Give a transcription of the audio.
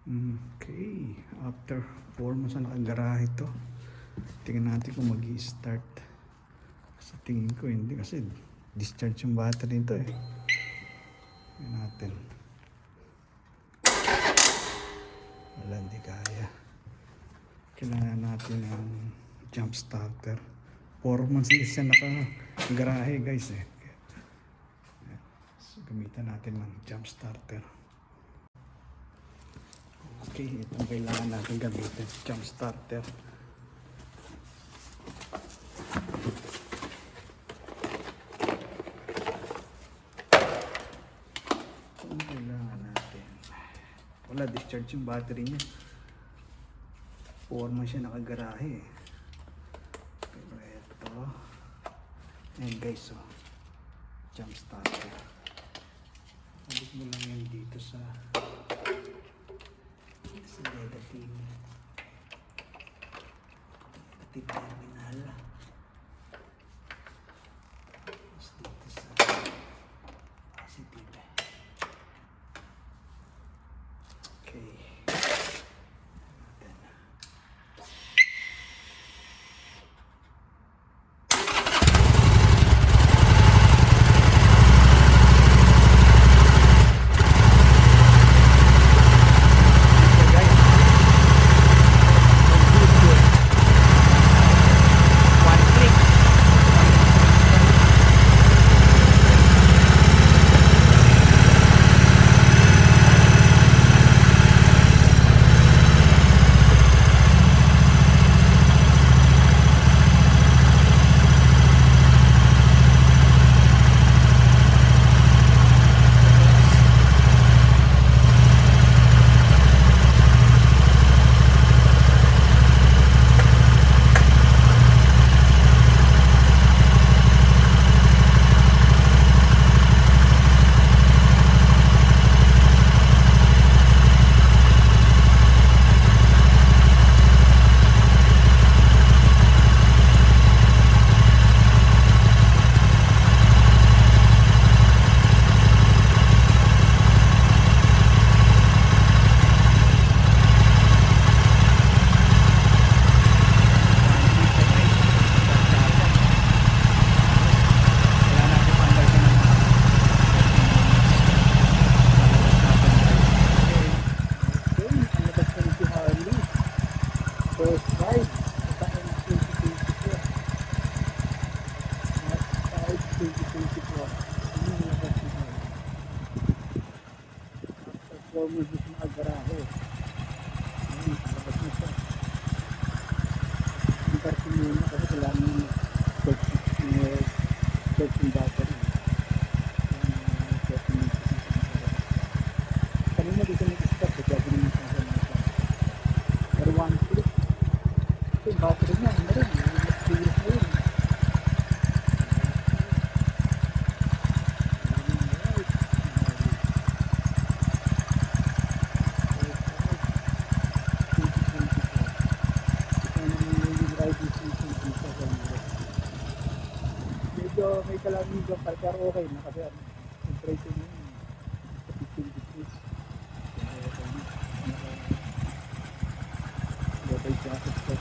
Okay, after 4 months na nakagarahe ito, tingnan natin kung mag-i-start. Sa tingin ko hindi kasi discharge yung battery nito eh. Tingnan natin. Wala, hindi kaya. Kailangan natin ng jump starter. 4 months na siya nakagarahe guys eh. So, gamitan natin ng jump starter. Okay, itong kailangan natin gamitin sa jump starter. Itong kailangan natin. Wala, discharge yung battery niya. 4 months siya nakagarahe. Pero ito. Ayan guys, oh. Jump starter. Balik mo lang yan dito sa negative terminal. Tapos dito sa positive. Okay. First ride, taon 2024. Next ride, 2024. Ano yung labas nito? Performance is nakagarahe. Ayun, labas na siya. Ang parking muna kasi kailangan yung search yung battery. Kanina dito nag-stop, kaya ganun sa akin. Pero one click. Yung battery niya, ano rin, mas bilis na yun. Medyo may kalamig yung pero okay na kasi temperature niya yun, 15 degrees. Double jacket ko,